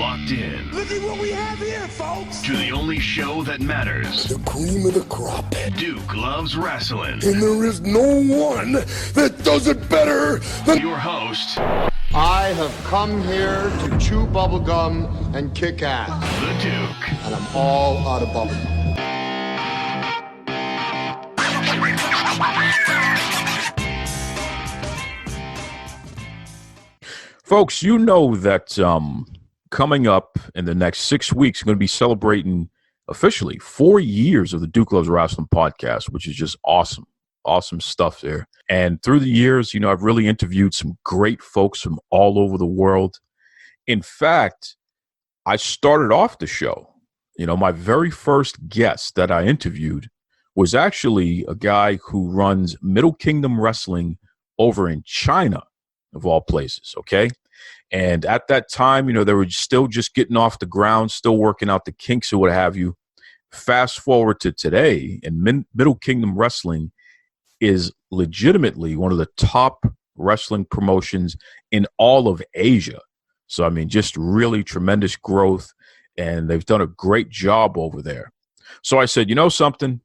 locked in. Look at what we have here, folks. To the only show that matters. The cream of the crop. Duke loves wrestling. And there is no one that does it better than your host. I have come here to chew bubblegum and kick ass. The Duke. And I'm all out of bubblegum. Folks, you know that coming up in the next 6 weeks, I'm going to be celebrating officially 4 years of the Duke Loves Rasslin podcast, which is just awesome. Awesome stuff there. And through the years, I've really interviewed some great folks from all over the world. In fact, I started off the show. My very first guest that I interviewed was actually a guy who runs Middle Kingdom Wrestling over in China, of all places, okay? And at that time, they were still just getting off the ground, still working out the kinks or what have you. Fast forward to today, and Middle Kingdom Wrestling is legitimately one of the top wrestling promotions in all of Asia. So, just really tremendous growth, and they've done a great job over there. So I said, something?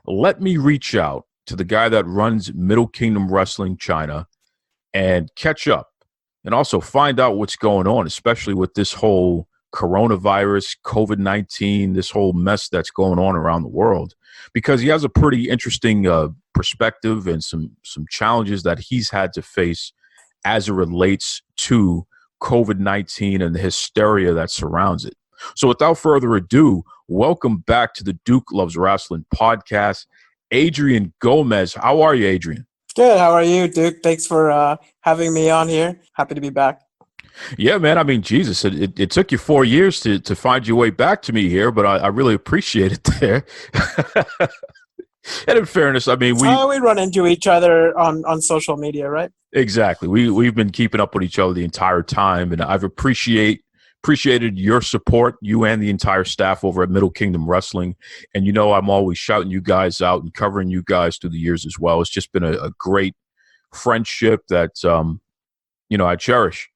Let me reach out to the guy that runs Middle Kingdom Wrestling China and catch up and also find out what's going on, especially with this whole coronavirus, COVID-19, this whole mess that's going on around the world, because he has a pretty interesting perspective and some challenges that he's had to face as it relates to COVID-19 and the hysteria that surrounds it. So without further ado, welcome back to the Duke Loves Rasslin podcast, Adrian Gomez. How are you, Adrian? Good. How are you, Duke? Thanks for having me on here. Happy to be back. Yeah, man. Jesus, it took you 4 years to find your way back to me here, but I really appreciate it there. And in fairness, we run into each other on social media, right? Exactly. We've been keeping up with each other the entire time, and I've appreciated your support, you and the entire staff over at Middle Kingdom Wrestling. And I'm always shouting you guys out and covering you guys through the years as well. It's just been a great friendship that I cherish.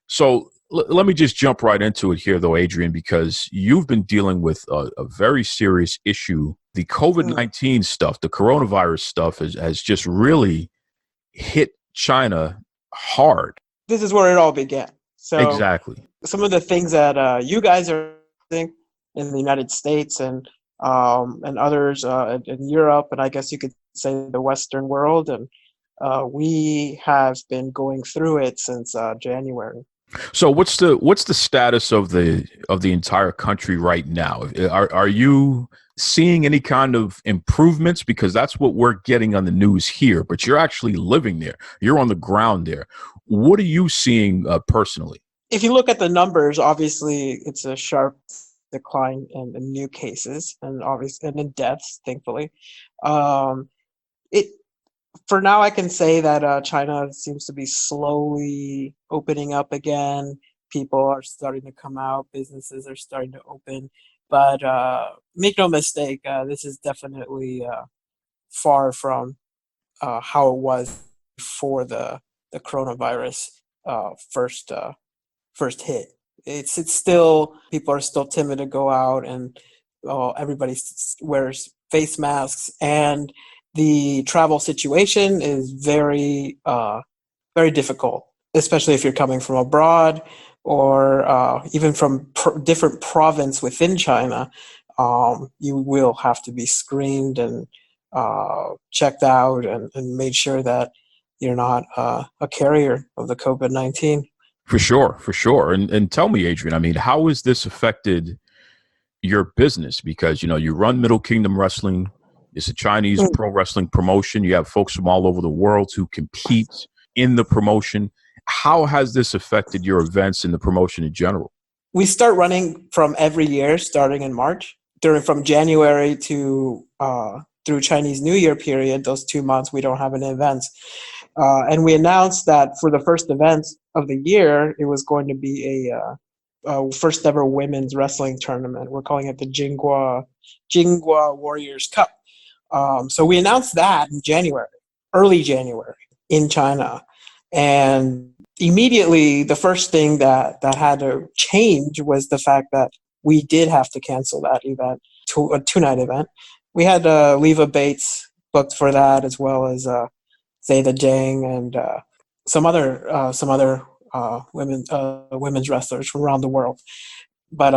So let me just jump right into it here, though, Adrian, because you've been dealing with a very serious issue. The COVID-19 stuff, the coronavirus stuff has just really hit China hard. This is where it all began. So exactly. Some of the things that you guys are doing in the United States and others in Europe, and I guess you could say the Western world, and we have been going through it since January. So what's the status of the entire country right now? Are you seeing any kind of improvements? Because that's what we're getting on the news here, but you're actually living there. You're on the ground there. What are you seeing personally? If you look at the numbers, obviously it's a sharp decline in new cases and in deaths, thankfully. For now, I can say that China seems to be slowly opening up again. People are starting to come out. Businesses are starting to open. But make no mistake, this is definitely far from how it was before the coronavirus first hit. It's still, people are still timid to go out, and everybody wears face masks, and the travel situation is very, very difficult, especially if you're coming from abroad or even from different province within China. You will have to be screened and checked out and made sure that you're not a carrier of the COVID-19. For sure. And tell me, Adrian, how has this affected your business? Because, you run Middle Kingdom Wrestling. It's a Chinese pro wrestling promotion. You have folks from all over the world who compete in the promotion. How has this affected your events and the promotion in general? We start running from every year, starting in March. From January to through Chinese New Year period, those 2 months, we don't have any events. And we announced that for the first event of the year, it was going to be a first ever women's wrestling tournament. We're calling it the Jinghua Warriors Cup. So we announced that in January, early January in China. And immediately, the first thing that had to change was the fact that we did have to cancel that event, a 2-night event. We had Leva Bates booked for that, as well as Zayda Jang and some other women's wrestlers from around the world. But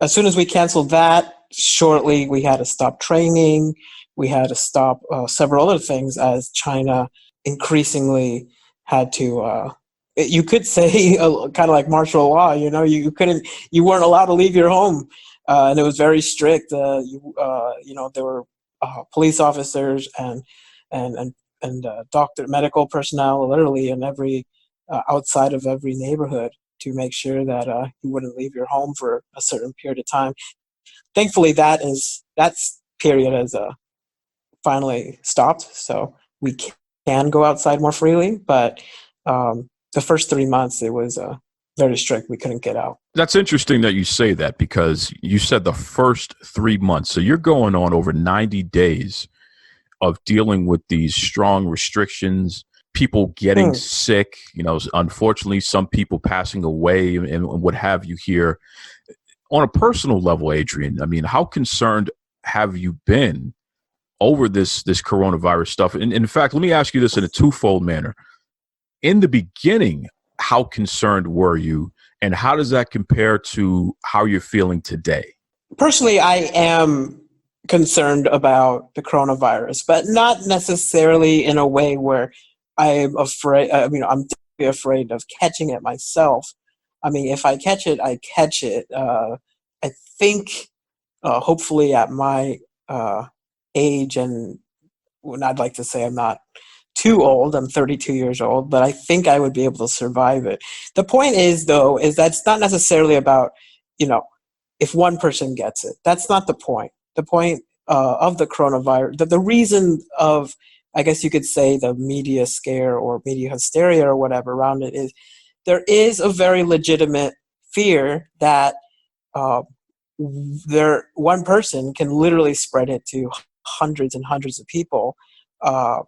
as soon as we canceled that, shortly we had to stop training. We had to stop several other things as China increasingly had to. You could say kind of like martial law. You weren't allowed to leave your home, and it was very strict. There were police officers and medical personnel literally in every outside of every neighborhood to make sure that you wouldn't leave your home for a certain period of time. Thankfully, that period has finally stopped, so we can go outside more freely. But the first 3 months, it was very strict. We couldn't get out. That's interesting that you say that, because you said the first 3 months. So you're going on over 90 days of dealing with these strong restrictions, people getting sick, unfortunately, some people passing away and what have you here. On a personal level, Adrian, I mean, how concerned have you been over this coronavirus stuff? And in fact, let me ask you this in a twofold manner. In the beginning, how concerned were you, and how does that compare to how you're feeling today? Personally, I am concerned about the coronavirus, but not necessarily in a way where I'm afraid. I'm definitely afraid of catching it myself. I mean, if I catch it, I catch it. I think, hopefully, at my age, and I'd like to say I'm not too old. I'm 32 years old, but I think I would be able to survive it. The point is, though, is that it's not necessarily about, if one person gets it. That's not the point. The point of the coronavirus, the reason of, I guess you could say, the media scare or media hysteria or whatever around it is there is a very legitimate fear that one person can literally spread it to hundreds and hundreds of people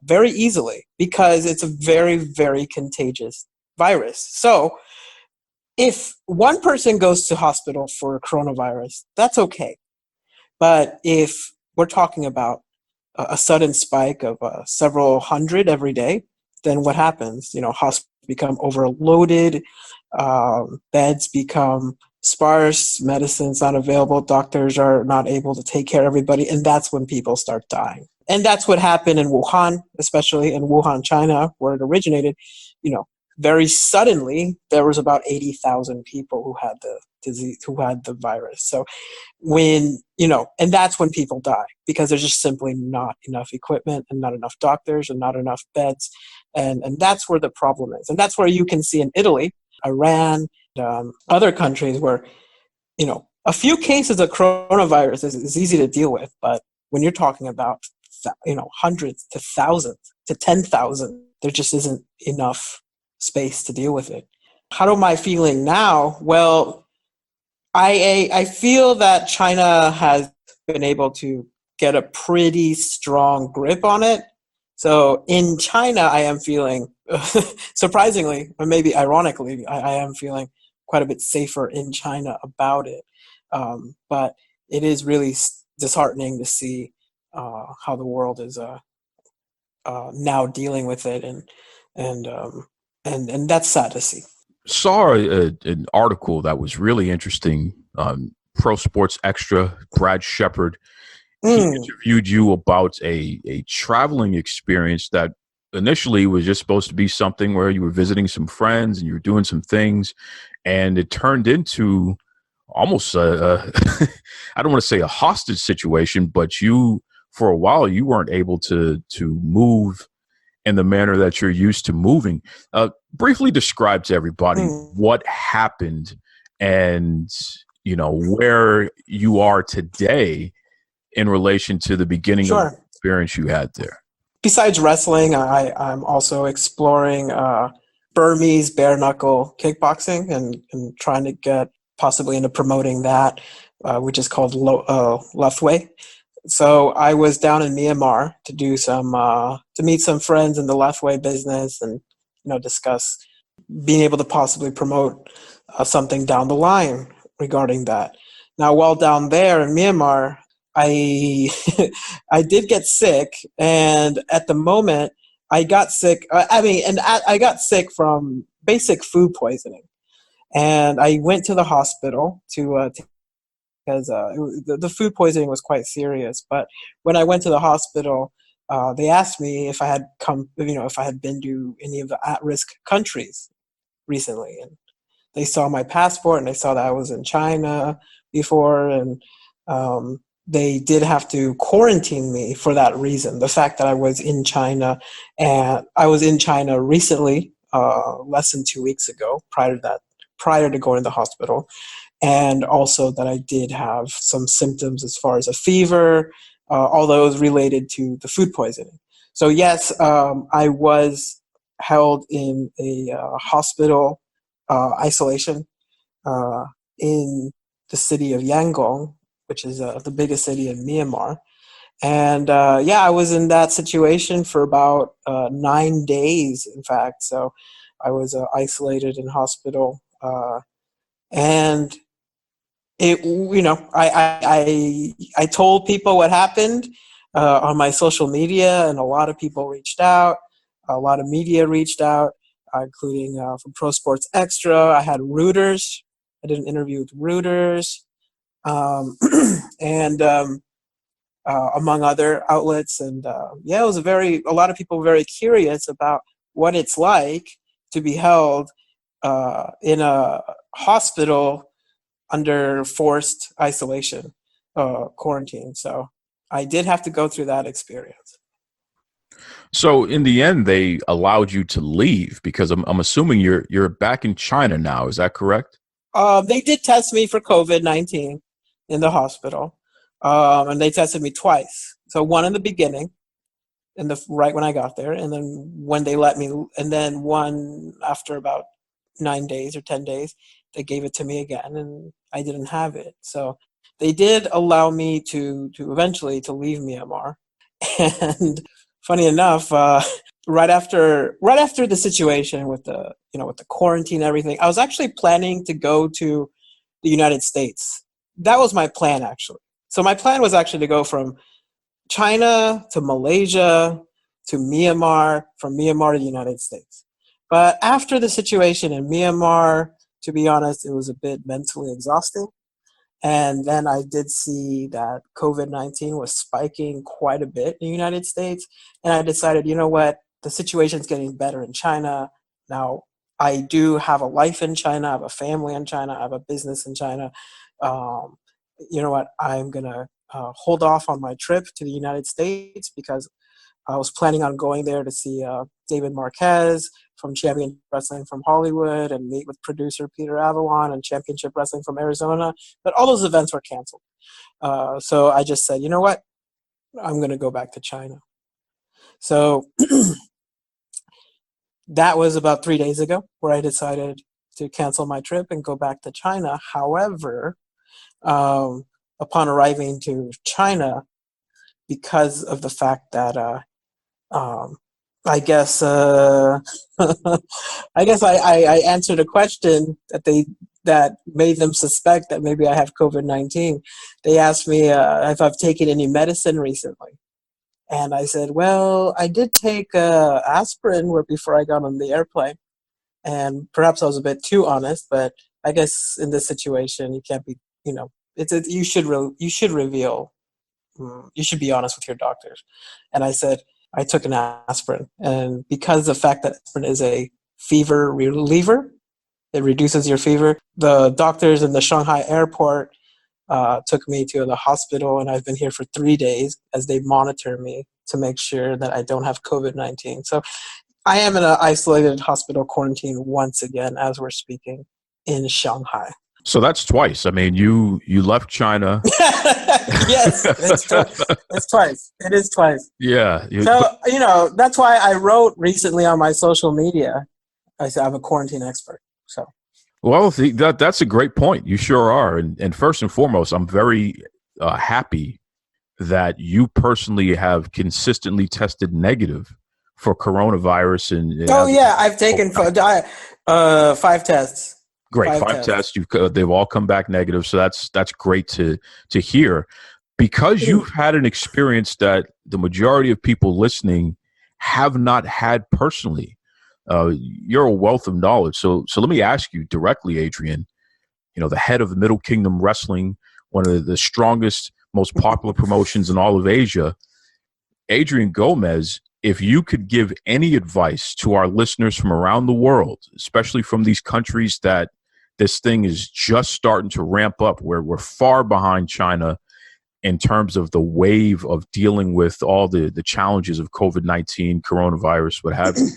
very easily, because it's a very, very contagious virus. So if one person goes to hospital for coronavirus, that's okay. But if we're talking about a sudden spike of several hundred every day, then what happens? Hospitals become overloaded, beds become sparse, medicine's not available, doctors are not able to take care of everybody, and that's when people start dying. And that's what happened in Wuhan, especially in Wuhan, China, where it originated. Very suddenly, there was about 80,000 people who had the disease, who had the virus. So and that's when people die, because there's just simply not enough equipment and not enough doctors and not enough beds. And that's where the problem is. And that's where you can see in Italy, Iran, other countries where, a few cases of coronavirus is easy to deal with. But when you're talking about, hundreds to thousands to 10,000, there just isn't enough space to deal with it. How am I feeling now? Well, I feel that China has been able to get a pretty strong grip on it. So in China, I am feeling, surprisingly, or maybe ironically, I am feeling quite a bit safer in China about it. But it is really disheartening to see how the world is now dealing with it, and that's sad to see. Saw an article that was really interesting. Pro Sports Extra, Brad Shepard, he interviewed you about a traveling experience that initially was just supposed to be something where you were visiting some friends and you were doing some things, and it turned into almost I don't want to say a hostage situation, but you, for a while, you weren't able to move in the manner that you're used to moving. Briefly describe to everybody what happened and, where you are today in relation to the beginning of the experience you had there. Besides wrestling, I'm also exploring Burmese bare knuckle kickboxing and trying to get possibly into promoting that, which is called left way. So I was down in Myanmar to do to meet some friends in the left way business and, discuss being able to possibly promote something down the line regarding that. Now, while down there in Myanmar, I I did get sick, and at the moment, I got sick. I got sick from basic food poisoning, and I went to the hospital to because the food poisoning was quite serious. But when I went to the hospital, they asked me if I had if I had been to any of the at-risk countries recently, and they saw my passport and they saw that I was in China before, and they did have to quarantine me for that reason. The fact that I was in China, and I was in China recently, less than 2 weeks ago, prior to going to the hospital, and also that I did have some symptoms as far as a fever, although it was related to the food poisoning. So yes, I was held in a hospital isolation in the city of Yangon, which is the biggest city in Myanmar. And I was in that situation for about 9 days, in fact. So I was isolated in hospital, and it, I told people what happened on my social media, and a lot of people reached out. A lot of media reached out, including from Pro Sports Extra. I had Reuters. I did an interview with Reuters, and among other outlets. And it was a lot of people were very curious about what it's like to be held in a hospital under forced isolation, quarantine. So I did have to go through that experience. So in the end, they allowed you to leave because I'm assuming you're back in China now. Is that correct? They did test me for COVID-19 in the hospital, and they tested me twice. So one in the beginning, right when I got there, and then when they let me, and then one after about 9 days or 10 days, they gave it to me again, and I didn't have it. So they did allow me to eventually to leave Myanmar. And funny enough, right after the situation with the quarantine and everything, I was actually planning to go to the United States. That was my plan, actually. So my plan was actually to go from China to Malaysia to Myanmar, from Myanmar to the United States. But after the situation in Myanmar, to be honest, it was a bit mentally exhausting. And then I did see that COVID-19 was spiking quite a bit in the United States. And I decided, you know what, the situation's getting better in China. Now, I do have a life in China. I have a family in China. I have a business in China. You know what, I'm going to hold off on my trip to the United States because I was planning on going there to see David Marquez from Championship Wrestling from Hollywood and meet with producer Peter Avalon and Championship Wrestling from Arizona. But all those events were canceled. So I just said, you know what? I'm going to go back to China. So that was about 3 days ago where I decided to cancel my trip and go back to China. However, upon arriving to China, because of the fact that I guess I answered a question that made them suspect that maybe I have COVID-19. They asked me if I've taken any medicine recently, and I said, well, I did take aspirin before I got on the airplane, and perhaps I was a bit too honest, but I guess in this situation you can't be, you should reveal. You should be honest with your doctors. And I said, I took an aspirin. And because of the fact that aspirin is a fever reliever, it reduces your fever, the doctors in the Shanghai airport took me to the hospital, and I've been here for 3 days as they monitor me to make sure that I don't have COVID-19. So I am in an isolated hospital quarantine once again as we're speaking in Shanghai. So that's twice. I mean, you left China. Yes, it's twice. It is twice. Yeah. So, that's why I wrote recently on my social media, I said I'm a quarantine expert. So. Well, that's a great point. You sure are. And first and foremost, I'm very happy that you personally have consistently tested negative for coronavirus. And Oh yeah, I've taken 5 tests. great 5 tests. They've all come back negative, so that's great to hear. Because you've had an experience that the majority of people listening have not had personally. You're a wealth of knowledge. So let me ask you directly, Adrian, the head of Middle Kingdom Wrestling, one of the strongest, most popular promotions in all of Asia, Adrian Gomez, if you could give any advice to our listeners from around the world, especially from these countries that this thing is just starting to ramp up, where we're far behind China in terms of the wave of dealing with all the challenges of COVID-19, coronavirus, what have you,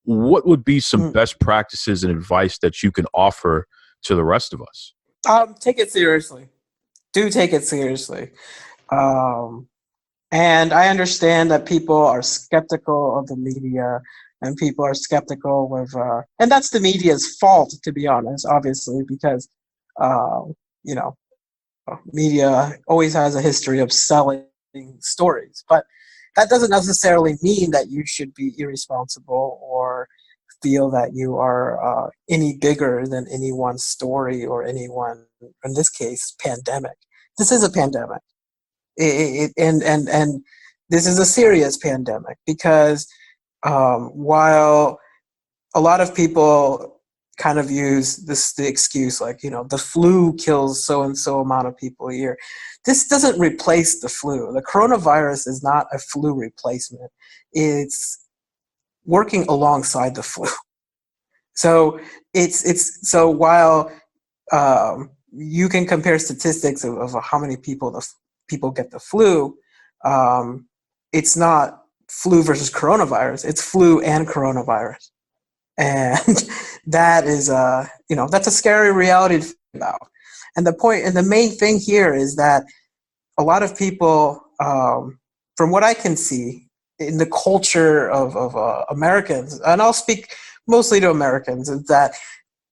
what would be some best practices and advice that you can offer to the rest of us? Take it seriously. Do take it seriously. And I understand that people are skeptical of the media, and people are skeptical of, and that's the media's fault, to be honest, obviously, because, media always has a history of selling stories, but that doesn't necessarily mean that you should be irresponsible or feel that you are any bigger than any one story or any one, in this case, pandemic. This is a pandemic. And this is a serious pandemic because while a lot of people kind of use the excuse like, the flu kills so-and-so amount of people a year. This doesn't replace the flu. The coronavirus is not a flu replacement. It's working alongside the flu. So so while you can compare statistics of how many people get the flu, it's not flu versus coronavirus. It's flu and coronavirus. And that is, that's a scary reality to think about. And the main thing here is that a lot of people, from what I can see in the culture of Americans, and I'll speak mostly to Americans, is that,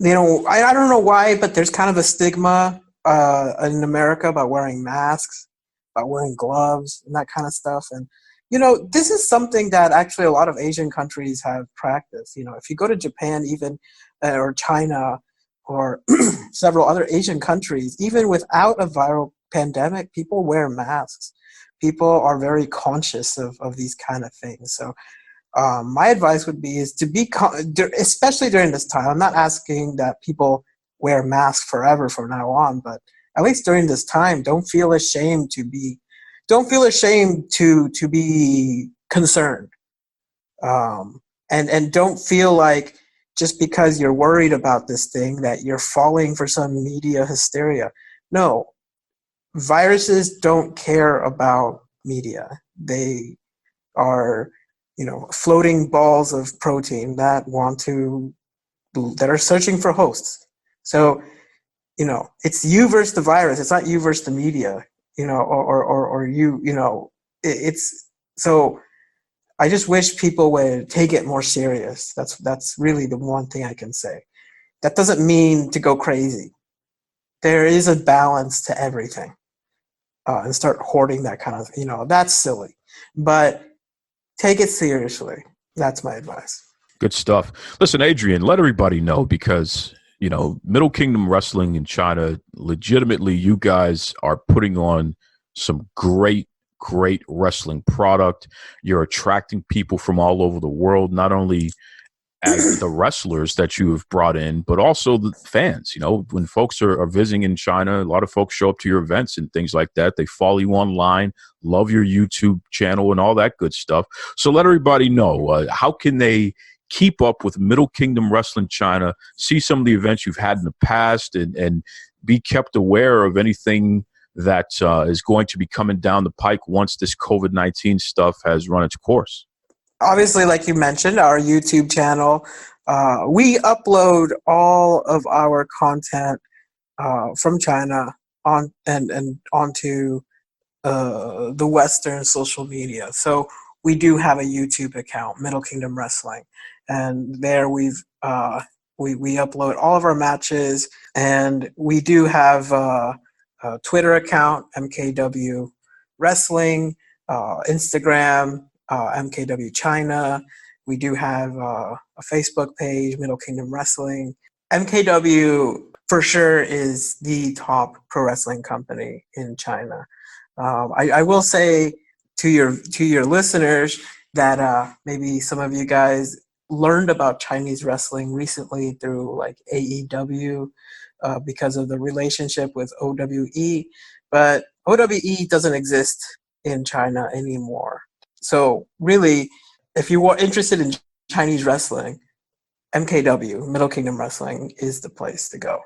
I don't know why, but there's kind of a stigma in America about wearing masks, about wearing gloves and that kind of stuff. And this is something that actually a lot of Asian countries have practiced. If you go to Japan even, or China, or several other Asian countries, even without a viral pandemic, people wear masks. People are very conscious of these kind of things. So my advice would be is to be, especially during this time, I'm not asking that people wear masks forever from now on, but at least during this time, don't feel ashamed to be concerned. And don't feel like just because you're worried about this thing that you're falling for some media hysteria. No, viruses don't care about media. They are, floating balls of protein that are searching for hosts. So, it's you versus the virus. It's not you versus the media. It's so I just wish people would take it more serious. That's really the one thing I can say. That doesn't mean to go crazy. There is a balance to everything, and start hoarding that kind of, that's silly, but take it seriously. That's my advice. Good stuff. Listen, Adrian, let everybody know because Middle Kingdom Wrestling in China, legitimately, you guys are putting on some great wrestling product. You're attracting people from all over the world, not only as the wrestlers that you have brought in, but also the fans. When folks are visiting in China, a lot of folks show up to your events and things like that. They follow you online, love your YouTube channel and all that good stuff. So let everybody know, how can they keep up with Middle Kingdom Wrestling China, see some of the events you've had in the past, and be kept aware of anything that is going to be coming down the pike once this COVID-19 stuff has run its course? Obviously, like you mentioned, our YouTube channel, we upload all of our content from China onto the Western social media. So we do have a YouTube account, Middle Kingdom Wrestling, and there we upload all of our matches, and we do have a Twitter account, MKW Wrestling, Instagram, MKW China. We do have a Facebook page, Middle Kingdom Wrestling. MKW for sure is the top pro wrestling company in China. I will say to your listeners that maybe some of you guys learned about Chinese wrestling recently through like AEW because of the relationship with OWE, but OWE doesn't exist in China anymore. So really, if you are interested in Chinese wrestling, MKW, Middle Kingdom Wrestling, is the place to go.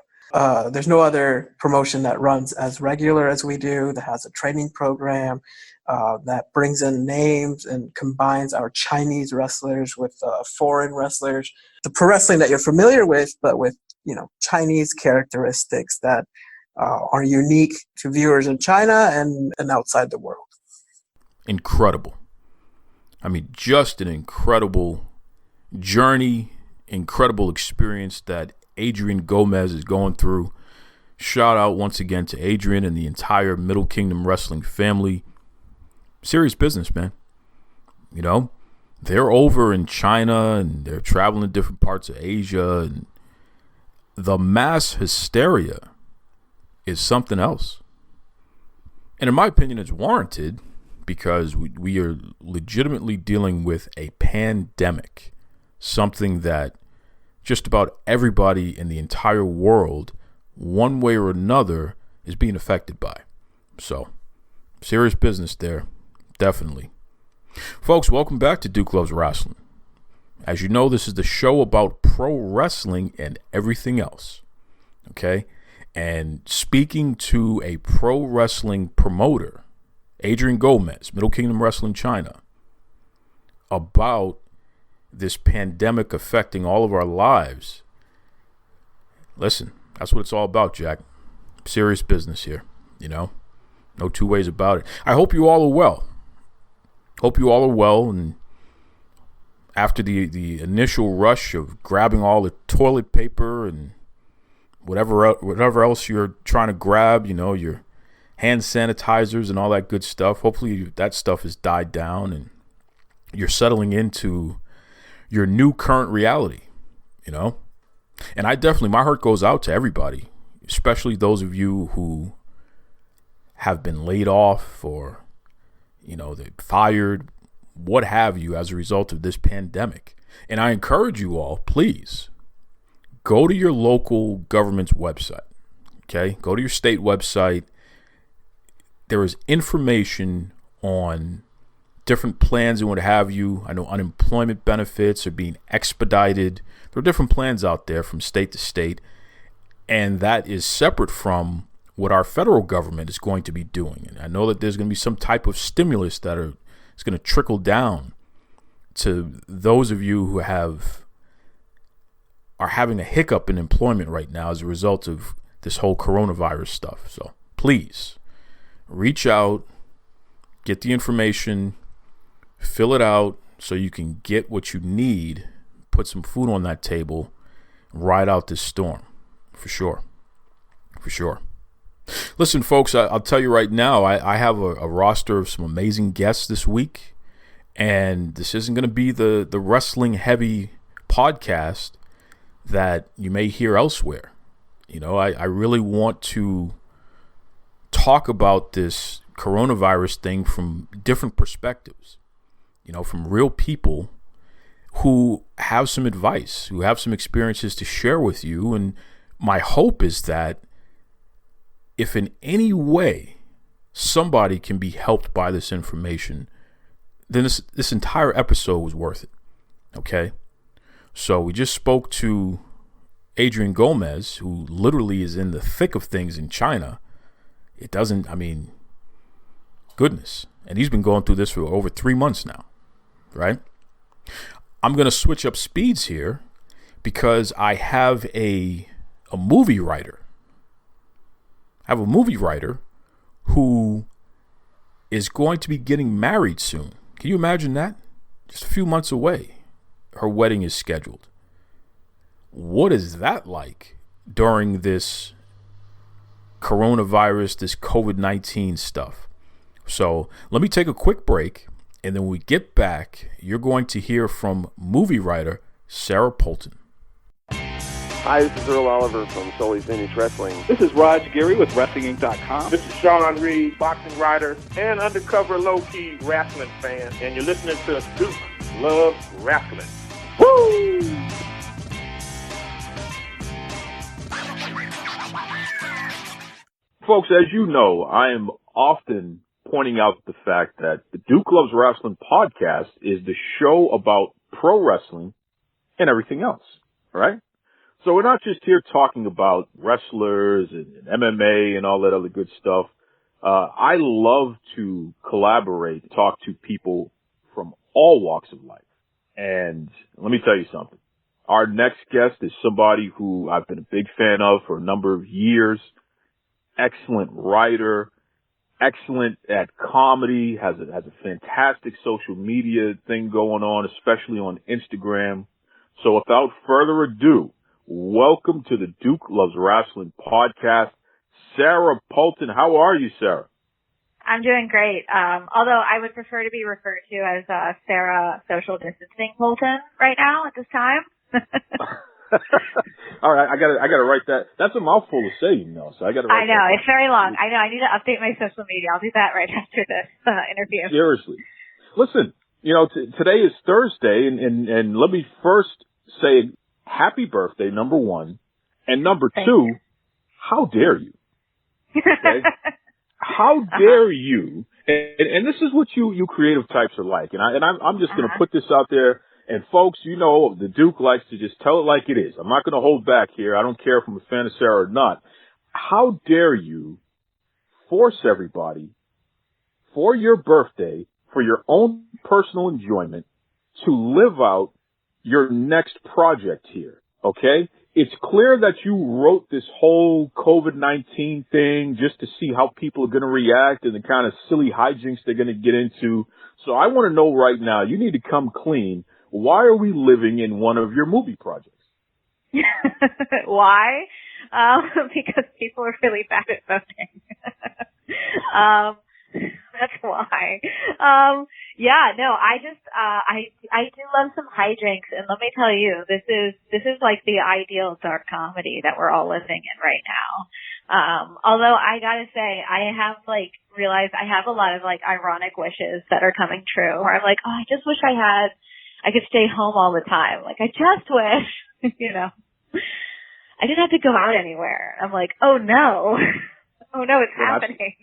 There's no other promotion that runs as regular as we do, that has a training program, that brings in names and combines our Chinese wrestlers with foreign wrestlers. The pro wrestling that you're familiar with, but with Chinese characteristics that are unique to viewers in China and outside the world. Incredible. I mean, just an incredible journey, incredible experience that Adrian Gomez is going through. Shout out once again to Adrian and the entire Middle Kingdom Wrestling family. Serious business, man. They're over in China and they're traveling to different parts of Asia, and the mass hysteria is something else. And in my opinion, it's warranted because we are legitimately dealing with a pandemic, something that just about everybody in the entire world, one way or another, is being affected by. So, serious business there, definitely. Folks, welcome back to Duke Loves Rasslin. As you know, this is the show about pro wrestling and everything else. Okay? And speaking to a pro wrestling promoter, Adrian Gomez, Middle Kingdom Wrestling China, about this pandemic affecting all of our lives. Listen, that's what it's all about, Jack. Serious business here, No two ways about it. I hope you all are well. And after the initial rush of grabbing all the toilet paper and whatever else you're trying to grab, your hand sanitizers and all that good stuff, hopefully that stuff has died down and you're settling into your new current reality, And my heart goes out to everybody, especially those of you who have been laid off or, they're fired, what have you, as a result of this pandemic. And I encourage you all, please, go to your local government's website, okay? Go to your state website. There is information on different plans and what have you. I know unemployment benefits are being expedited. There are different plans out there from state to state, and that is separate from what our federal government is going to be doing. And I know that there's going to be some type of stimulus is going to trickle down to those of you who are having a hiccup in employment right now as a result of this whole coronavirus stuff. So please reach out, get the information, fill it out so you can get what you need, put some food on that table, ride out this storm. For sure. Listen, folks, I'll tell you right now, I have a roster of some amazing guests this week, and this isn't going to be the wrestling heavy podcast that you may hear elsewhere. I really want to talk about this coronavirus thing from different perspectives, from real people who have some advice, who have some experiences to share with you. And my hope is that if in any way somebody can be helped by this information, then this entire episode was worth it. Okay? So we just spoke to Adrian Gomez, who literally is in the thick of things in China. Goodness. And he's been going through this for over 3 months now, right? I'm going to switch up speeds here because I have a movie writer. I have a movie writer who is going to be getting married soon. Can you imagine that? Just a few months away, her wedding is scheduled. What is that like during this coronavirus, this COVID-19 stuff? So let me take a quick break, And then when we get back, you're going to hear from movie writer Sara Polton. Hi, this is Earl Oliver from Sully's Vintage Wrestling. This is Raj Giri with WrestlingInc.com. This is Sean Reed, boxing writer and undercover low-key wrestling fan. And you're listening to Duke Loves Wrestling. Woo! Folks, as you know, I am often pointing out the fact that the Duke Loves Wrestling podcast is the show about pro wrestling and everything else, right? So we're not just here talking about wrestlers and MMA and all that other good stuff. I love to collaborate, talk to people from all walks of life. And let me tell you something. Our next guest is somebody who I've been a big fan of for a number of years. Excellent writer, excellent at comedy, has a fantastic social media thing going on, especially on Instagram. So without further ado, welcome to the Duke Loves Wrestling podcast, Sara Polton. How are you, Sara? I'm doing great. Although I would prefer to be referred to as Sara Social Distancing Polton right now at this time. All right, I gotta write that. That's a mouthful to say, you know. So I gotta. I know it's very long. I know. I need to update my social media. I'll do that right after this interview. Seriously, listen. You know, today is Thursday, and let me first say happy birthday, number one, and number Thank two. You. How dare you? Okay? How dare you? And this is what you creative types are like. And I'm just going to put this out there. And folks, you know, the Duke likes to just tell it like it is. I'm not going to hold back here. I don't care if I'm a fan of Sara or not. How dare you force everybody for your birthday, for your own personal enjoyment, to live out your next project here, okay? It's clear that you wrote this whole COVID-19 thing just to see how people are going to react and the kind of silly hijinks they're going to get into. So I want to know right now, you need to come clean. Why are we living in one of your movie projects? Why? Because people are really bad at voting. That's why. Yeah, no, I do love some hijinks, and let me tell you, this is like the ideal dark comedy that we're all living in right now. Although I gotta say, I have realized I have a lot of ironic wishes that are coming true, where I'm like, oh, I just wish I could stay home all the time. I just wish, you know, I didn't have to go out anywhere. I'm like, oh no, it's happening.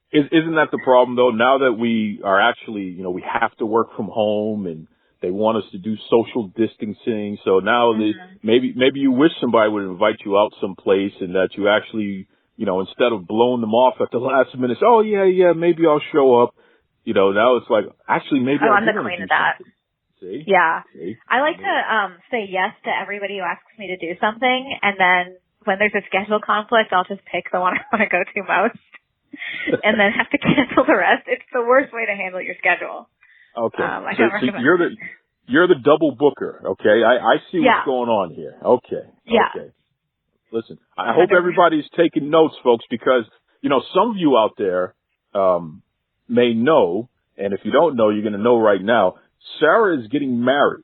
Isn't that the problem though? Now that we are actually, you know, we have to work from home and they want us to do social distancing. So now maybe you wish somebody would invite you out someplace and that you actually, you know, instead of blowing them off at the last minute, oh yeah, maybe I'll show up. You know, now it's like, actually maybe I'm the queen of that. Something. See? Yeah. See? I like to say yes to everybody who asks me to do something, and then when there's a schedule conflict, I'll just pick the one I want to go to most, and then have to cancel the rest. It's the worst way to handle your schedule. Okay. I so don't recommend you're the double booker, okay? I see what's going on here. Okay. Yeah. Okay. Listen, I hope everybody's taking notes, folks, because, you know, some of you out there may know, and if you don't know, you're going to know right now, Sara is getting married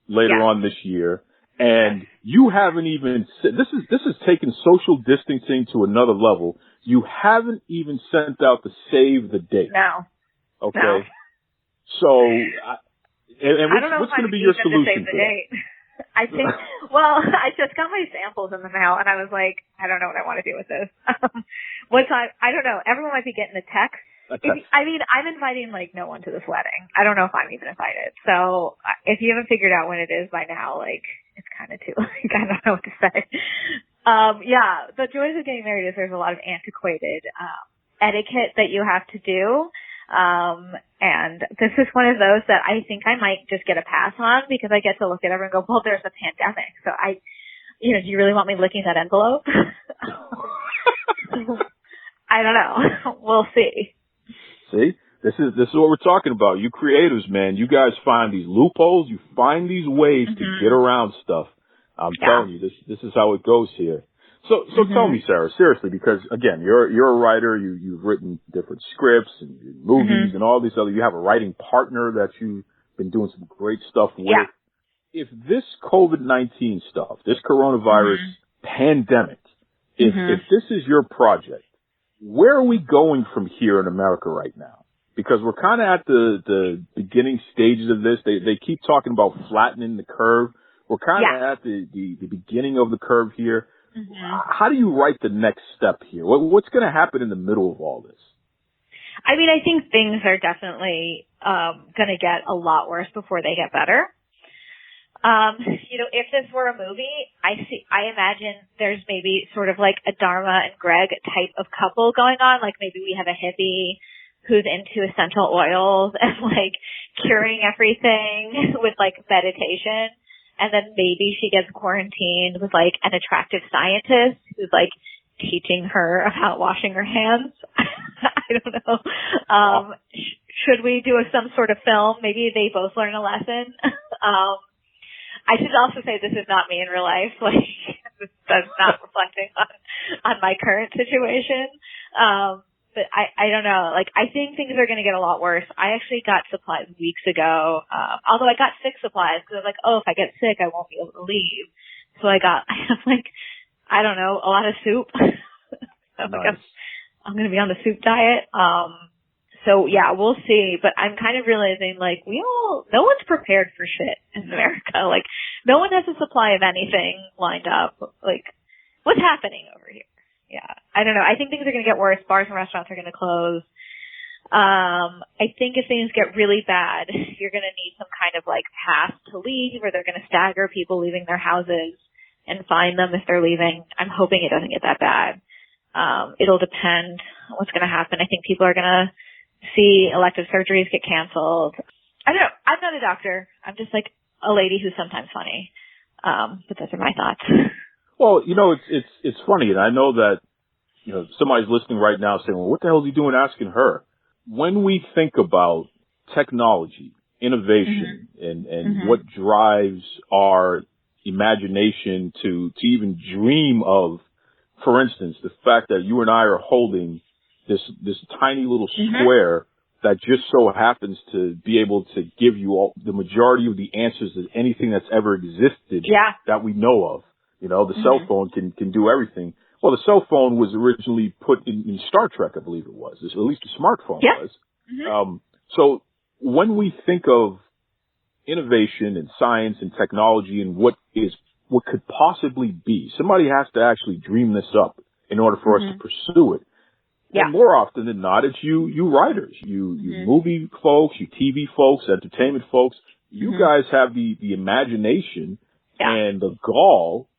later on this year, and you haven't even this is taking social distancing to another level. You haven't even sent out the save the date. No. Okay. No. So, what's going to be your solution to the date? I think. Well, I just got my samples in the mail, and I was like, I don't know what I want to do with this. I don't know. Everyone might be getting a text. I'm inviting no one to this wedding. I don't know if I'm even invited. So if you haven't figured out when it is by now, it's kind of too I don't know what to say. Yeah, the joys of getting married is there's a lot of antiquated etiquette that you have to do. And this is one of those that I think I might just get a pass on because I get to look at everyone and go, well, there's a pandemic. So do you really want me licking that envelope? I don't know. We'll see. See, this is what we're talking about. You creators, man, you guys find these loopholes. You find these ways to get around stuff. I'm telling you, this is how it goes here. So tell me, Sarah, seriously, because again, you're a writer. You've written different scripts and movies and all these other. You have a writing partner that you've been doing some great stuff with. Yeah. If this COVID-19 stuff, this coronavirus pandemic, if this is your project, where are we going from here in America right now? Because we're kind of at the beginning stages of this. They keep talking about flattening the curve. We're kind of at the beginning of the curve here. How do you write the next step here? What's going to happen in the middle of all this? I mean, I think things are definitely going to get a lot worse before they get better. You know, if this were a movie, I imagine there's maybe sort of like a Dharma and Greg type of couple going on. Like maybe we have a hippie who's into essential oils and like curing everything with like meditation. And then maybe she gets quarantined with like an attractive scientist who's like teaching her about washing her hands. I don't know. Should we do some sort of film? Maybe they both learn a lesson. I should also say this is not me in real life. Like, that's not reflecting on my current situation. But I don't know. Like, I think things are going to get a lot worse. I actually got supplies weeks ago. Although I got sick supplies because I was like, oh, if I get sick, I won't be able to leave. So I have like, I don't know, a lot of soup. So nice. I'm going to be on the soup diet. So yeah, we'll see. But I'm kind of realizing like no one's prepared for shit in America. Like no one has a supply of anything lined up. Like what's happening over here? Yeah. I don't know. I think things are going to get worse. Bars and restaurants are going to close. I think if things get really bad, you're going to need some kind of like pass to leave, or they're going to stagger people leaving their houses and fine them if they're leaving. I'm hoping it doesn't get that bad. It'll depend on what's going to happen. I think people are going to see elective surgeries get canceled. I don't know. I'm not a doctor. I'm just like a lady who's sometimes funny. But those are my thoughts. Well, you know, it's funny, and I know that, you know, somebody's listening right now saying, well, what the hell is he doing asking her? When we think about technology, innovation, and what drives our imagination to even dream of, for instance, the fact that you and I are holding this tiny little square that just so happens to be able to give you the majority of the answers to anything that's ever existed that we know of. You know, the cell phone can do everything. Well, the cell phone was originally put in Star Trek, I believe it was. At least the smartphone was. So when we think of innovation and science and technology and what could possibly be, somebody has to actually dream this up in order for us to pursue it. Yeah. And more often than not, it's you writers, you movie folks, you TV folks, entertainment folks. You guys have the imagination and the gall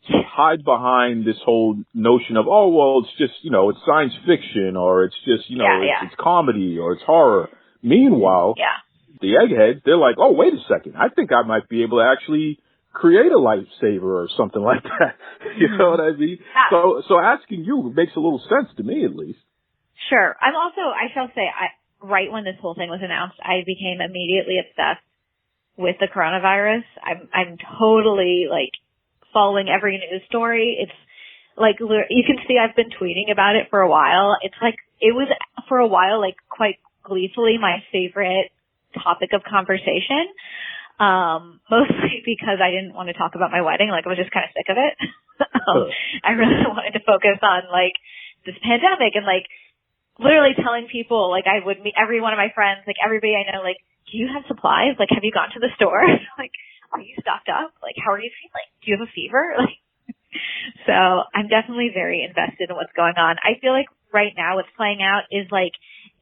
to hide behind this whole notion of, oh, well, it's just, you know, it's science fiction, or it's just, you know, it's comedy, or it's horror. Meanwhile, the eggheads, they're like, oh, wait a second. I think I might be able to actually create a lifesaver or something like that. You know what I mean? So asking you makes a little sense to me, at least. Sure. I'm also, I shall say, right when this whole thing was announced, I became immediately obsessed with the coronavirus. I'm totally like following every news story. It's like, you can see I've been tweeting about it for a while. It's like, it was for a while, like quite gleefully my favorite topic of conversation. Mostly because I didn't want to talk about my wedding. Like I was just kind of sick of it. I really wanted to focus on like this pandemic and like literally telling people, like I would meet every one of my friends, like everybody I know, like, do you have supplies? Like, have you gone to the store? Like, are you stocked up? Like, how are you feeling? Do you have a fever? Like, so I'm definitely very invested in what's going on. I feel like right now what's playing out is like,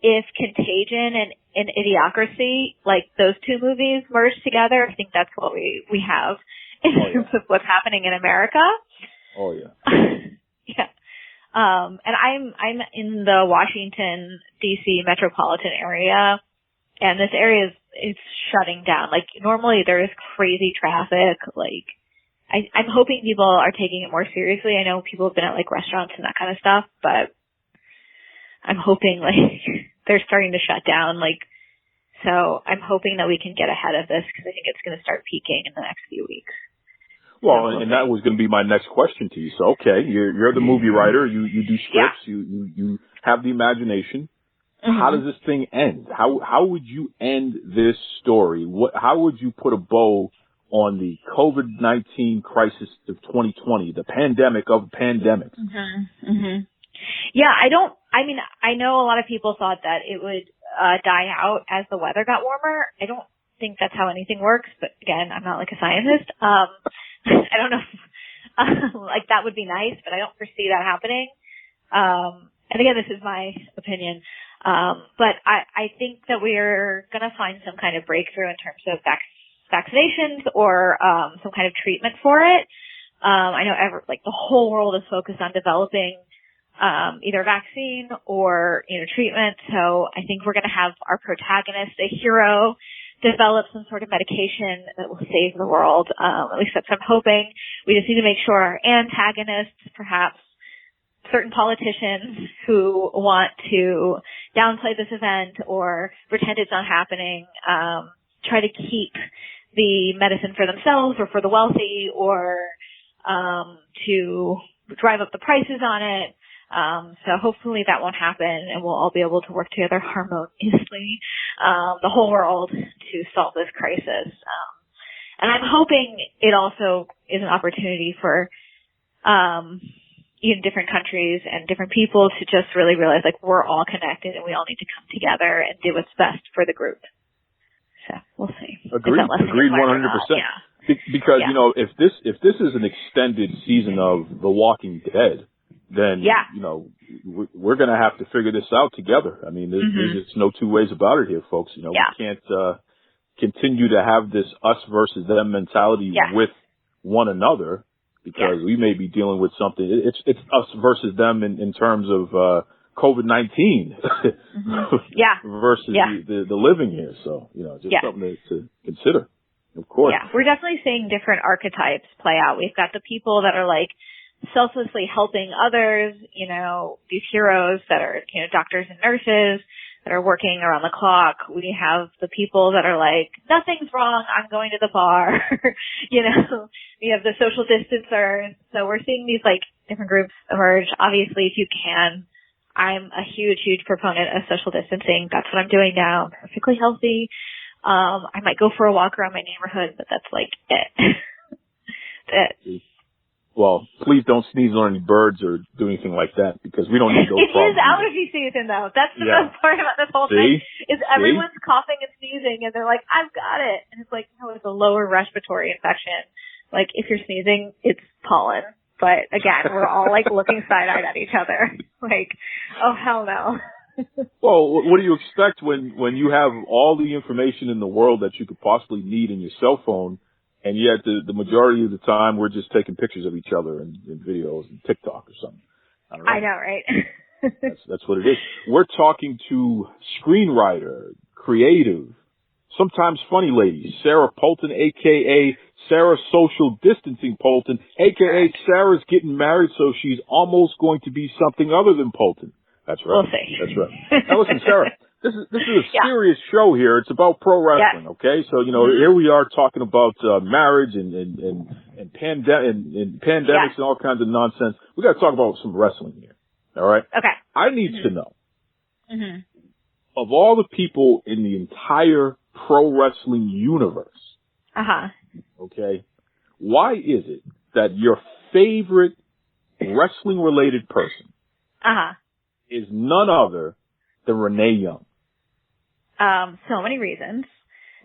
if Contagion and Idiocracy, like those two movies merged together, I think that's what we have in terms of what's happening in America. Oh yeah. Yeah. And I'm in the Washington DC metropolitan area, and this area is shutting down. Like normally there is crazy traffic. Like I'm hoping people are taking it more seriously. I know people have been at like restaurants and that kind of stuff, but I'm hoping like they're starting to shut down. Like, so I'm hoping that we can get ahead of this because I think it's going to start peaking in the next few weeks. Well, and that was going to be my next question to you. So, okay, you're the movie writer. You do scripts. You have the imagination. Mm-hmm. How does this thing end? How would you end this story? How would you put a bow on the COVID-19 crisis of 2020, the pandemic of pandemics? Mm-hmm. Mm-hmm. Yeah, I know a lot of people thought that it would die out as the weather got warmer. I don't think that's how anything works, but again, I'm not like a scientist. I don't know if, like that would be nice, but I don't foresee that happening. And again, this is my opinion. But I think that we're going to find some kind of breakthrough in terms of vaccinations or some kind of treatment for it. I know the whole world is focused on developing either vaccine or treatment. So I think we're going to have our protagonist, a hero, develop some sort of medication that will save the world. At least that's what I'm hoping. We just need to make sure our antagonists, perhaps certain politicians who want to downplay this event or pretend it's not happening, try to keep the medicine for themselves or for the wealthy or to drive up the prices on it. So hopefully that won't happen and we'll all be able to work together harmoniously, the whole world to solve this crisis. And I'm hoping it also is an opportunity for, different countries and different people to just really realize we're all connected and we all need to come together and do what's best for the group. So we'll see. Agreed 100%. Yeah. Because, if this is an extended season of The Walking Dead, then, we're going to have to figure this out together. I mean, there's just no two ways about it here, folks. We can't continue to have this us versus them mentality with one another because we may be dealing with something. It's us versus them in terms of COVID-19 versus the living here. So, just something to consider, of course. Yeah, we're definitely seeing different archetypes play out. We've got the people that are selflessly helping others, these heroes that are, doctors and nurses that are working around the clock. We have the people that are nothing's wrong, I'm going to the bar. We have the social distancers. So we're seeing these different groups emerge. Obviously, if you can, I'm a huge, huge proponent of social distancing. That's what I'm doing now. I'm perfectly healthy. I might go for a walk around my neighborhood, but that's it. That's it. Well, please don't sneeze on any birds or do anything like that because we don't need those It problems. is allergy season, though. That's the best part about this whole thing is everyone's coughing and sneezing, and they're like, I've got it. And it's no, it's a lower respiratory infection. If you're sneezing, it's pollen. But, again, we're all, looking side-eyed at each other. Oh, hell no. Well, what do you expect when you have all the information in the world that you could possibly need in your cell phone? And yet, the majority of the time, we're just taking pictures of each other in videos and TikTok or something. I know, right? That's what it is. We're talking to screenwriter, creative, sometimes funny lady, Sara Polton, a.k.a. Sara Social Distancing Polton, a.k.a. Sarah's getting married, so she's almost going to be something other than Polton. That's right. We'll see. That's right. Now, listen, Sarah. This is a serious show here. It's about pro wrestling, okay? So, here we are talking about marriage and pandemics and all kinds of nonsense. We got to talk about some wrestling here, all right? Okay. I need to know, of all the people in the entire pro wrestling universe, okay, why is it that your favorite wrestling-related person is none other than Renee Young? So many reasons.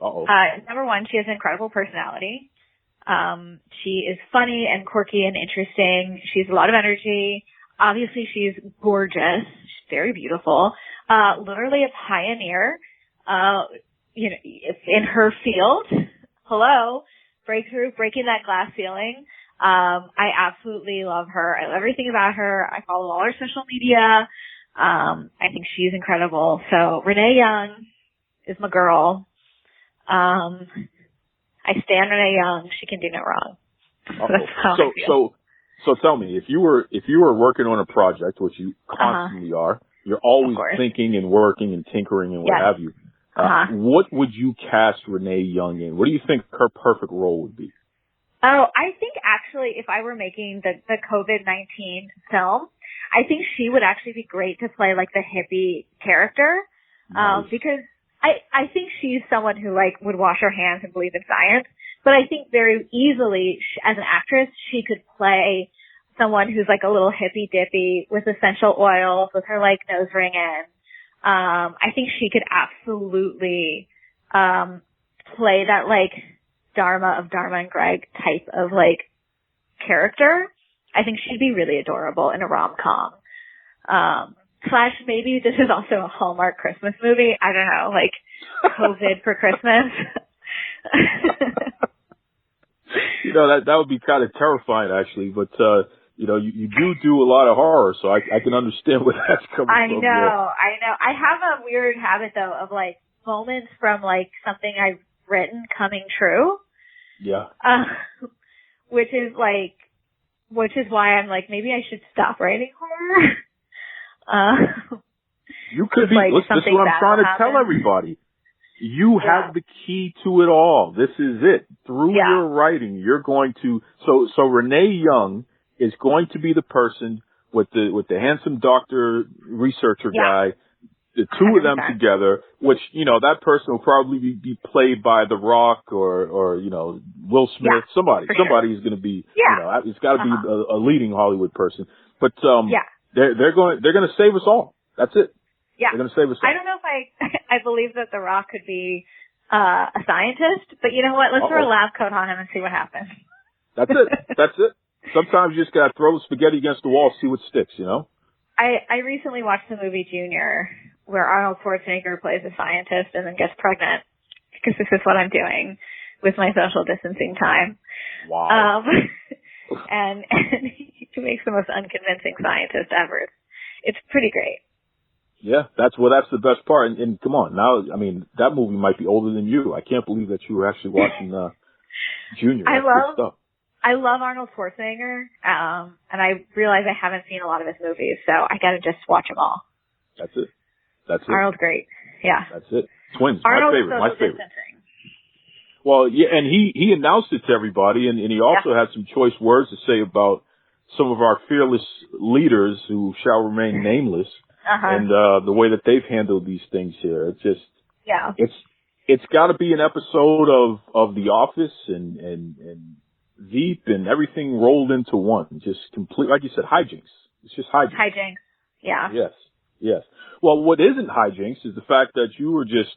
Uh-oh. Number one, she has an incredible personality. She is funny and quirky and interesting. She has a lot of energy. Obviously, she's gorgeous. She's very beautiful. Literally a pioneer, in her field. Hello. Breakthrough, breaking that glass ceiling. I absolutely love her. I love everything about her. I follow all her social media. I think she's incredible. So Renee Young is my girl. I stand Renee Young. She can do no wrong. That's how I feel. So tell me, if you were working on a project, which you constantly are, you're always thinking and working and tinkering and what have you. What would you cast Renee Young in? What do you think her perfect role would be? Oh, I think actually if I were making the COVID-19 film, I think she would actually be great to play like the hippie character. Nice. Because I think she's someone who like would wash her hands and believe in science, but I think very easily as an actress, she could play someone who's like a little hippy dippy with essential oils with her like nose ring in. I think she could absolutely, play that like Dharma of Dharma and Greg type of like character. I think she'd be really adorable in a rom-com. / maybe this is also a Hallmark Christmas movie. I don't know, like COVID for Christmas. That would be kind of terrifying actually, but you do a lot of horror, so I can understand where that's coming from. I know. I have a weird habit though of like moments from like something I've written coming true. Yeah. Which is why I'm like, maybe I should stop writing horror. You could be. Like Listen, this is what I'm trying to tell everybody. You have the key to it all. This is it. Through your writing, you're going to. So Renee Young is going to be the person with the handsome doctor researcher guy. The two 100%. Of them together, which that person will probably be played by The Rock or Will Smith. Somebody is going to be. It's got to be a leading Hollywood person. But they're going to save us all. That's it. Yeah. They're going to save us all. I don't know if I believe that The Rock could be a scientist, but you know what? Let's throw a lab coat on him and see what happens. That's it. Sometimes you just got to throw the spaghetti against the wall, see what sticks, I recently watched the movie Junior, where Arnold Schwarzenegger plays a scientist and then gets pregnant, because this is what I'm doing with my social distancing time. Wow. And he makes the most unconvincing scientist ever. It's pretty great. Yeah, that's the best part. And come on, now, I mean, that movie might be older than you. I can't believe that you were actually watching Junior. That's good stuff. I love Arnold Schwarzenegger, and I realize I haven't seen a lot of his movies, so I gotta just watch them all. That's it. Arnold's great. Yeah. That's it. Twins. Arnold's my favorite. Well, yeah, and he announced it to everybody, and he also had some choice words to say about some of our fearless leaders who shall remain nameless, and the way that they've handled these things here. It's just, it's got to be an episode of The Office and Veep and everything rolled into one. Just complete, like you said, hijinks. It's just hijinks. Hijinks. Yeah. Yes. Well, what isn't hijinks is the fact that you were just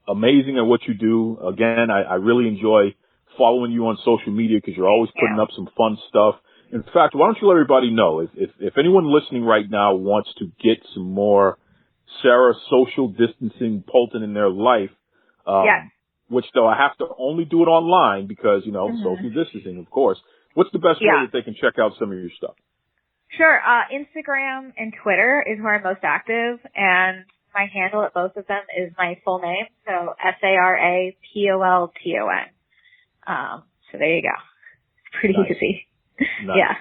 amazing at what you do. Again, I really enjoy following you on social media because you're always putting up some fun stuff. In fact, why don't you let everybody know if anyone listening right now wants to get some more Sara social distancing Polton in their life, which though I have to only do it online because, social distancing, of course. What's the best way that they can check out some of your stuff? Sure. Instagram and Twitter is where I'm most active, and my handle at both of them is my full name, so SaraPolton. So there you go. It's pretty easy. Nice. Yeah.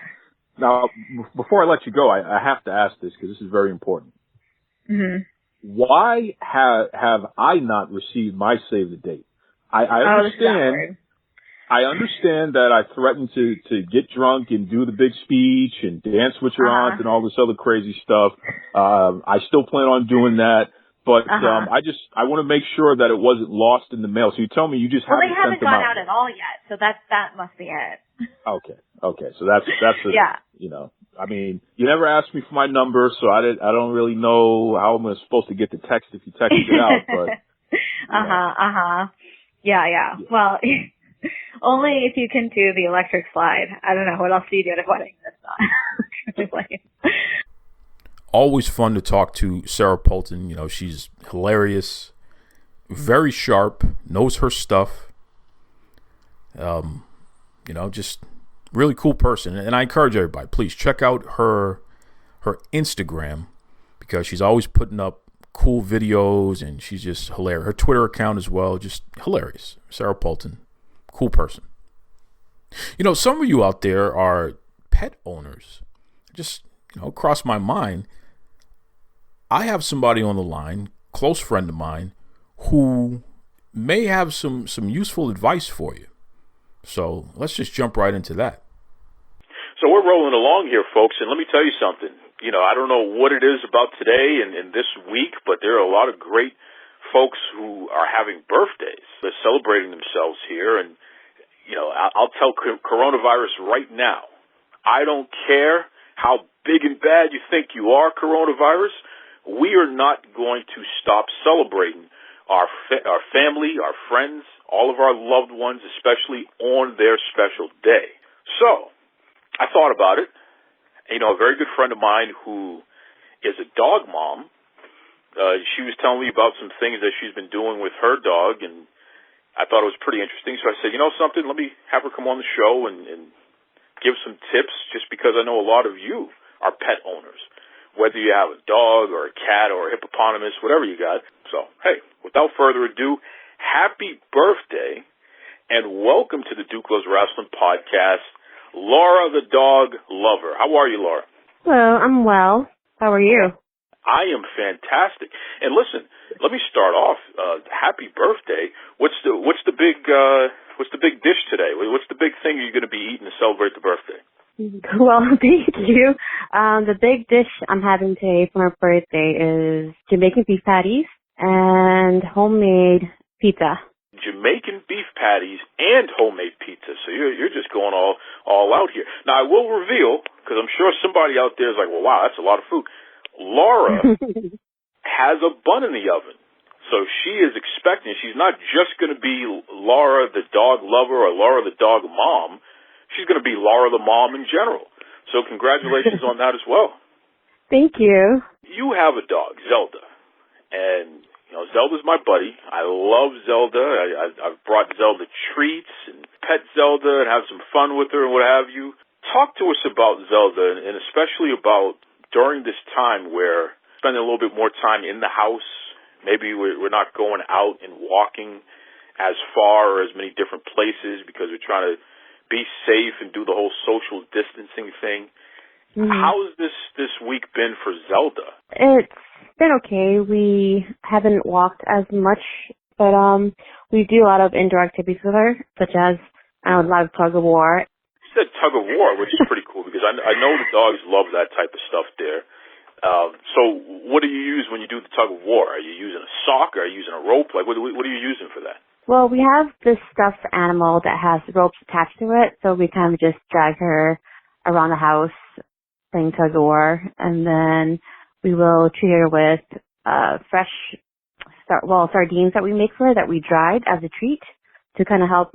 Now, before I let you go, I have to ask this because this is very important. Mm-hmm. Why have I not received my save the date? I understand. I understand that I threatened to get drunk and do the big speech and dance with your aunt and all this other crazy stuff. I still plan on doing that, but I want to make sure that it wasn't lost in the mail. So you tell me you just haven't they haven't sent them gone out at all yet, so that must be it. Okay. So that's I mean, you never asked me for my number, so I don't really know how I'm supposed to get the text if you text it out, but. Yeah. Well, only if you can do the electric slide. I don't know. What else do you do at a wedding that's not? Always fun to talk to Sara Polton. She's hilarious, very sharp, knows her stuff. Just really cool person. And I encourage everybody, please check out her Instagram because she's always putting up cool videos and she's just hilarious. Her Twitter account as well, just hilarious. Sara Polton, cool person. Some of you out there are pet owners. Just, crossed my mind. I have somebody on the line, close friend of mine, who may have some useful advice for you. So let's just jump right into that. So we're rolling along here, folks, and let me tell you something. You know, I don't know what it is about today and this week, but there are a lot of great folks who are having birthdays. They're celebrating themselves here, and, you know, I'll tell coronavirus right now, I don't care how big and bad you think you are, coronavirus, we are not going to stop celebrating our family, our friends, all of our loved ones, especially on their special day. So I thought about it. You know, a very good friend of mine who is a dog mom, she was telling me about some things that she's been doing with her dog, and I thought it was pretty interesting. So I said, you know something, let me have her come on the show and give some tips, just because I know a lot of you are pet owners, whether you have a dog or a cat or a hippopotamus, whatever you got. So, hey, without further ado, happy birthday and welcome to the Duke Loves Rasslin podcast, Laura the dog lover. How are you, Laura? Hello, I'm well. How are you? I am fantastic. And listen, let me start off. Happy birthday. What's the big dish today? What's the big thing you're going to be eating to celebrate the birthday? Well, thank you. The big dish I'm having today for my birthday is Jamaican beef patties and homemade pizza. Jamaican beef patties and homemade pizza. So you're just going all out here. Now I will reveal, because I'm sure somebody out there is like, well, wow, that's a lot of food. Laura has a bun in the oven. So she is expecting, she's not just going to be Laura the dog lover or Laura the dog mom. She's going to be Laura the mom in general. So congratulations on that as well. Thank you. You have a dog, Zelda. And you know, Zelda's my buddy. I love Zelda. I've brought Zelda treats and pet Zelda and have some fun with her and what have you. Talk to us about Zelda, and especially about during this time where spending a little bit more time in the house. Maybe we're not going out and walking as far or as many different places because we're trying to be safe and do the whole social distancing thing. Mm-hmm. How's this week been for Zelda? It's been okay. We haven't walked as much, but we do a lot of indoor activities with her, such as a lot of tug of war. You said tug of war, which is pretty cool because I know the dogs love that type of stuff there. So what do you use when you do the tug of war? Are you using a sock? Are you using a rope? Like what are you using for that? Well, we have this stuffed animal that has ropes attached to it, so we kind of just drag her around the house playing tug of war, and then we will treat her with fresh sardines that we make for her that we dried as a treat to kind of help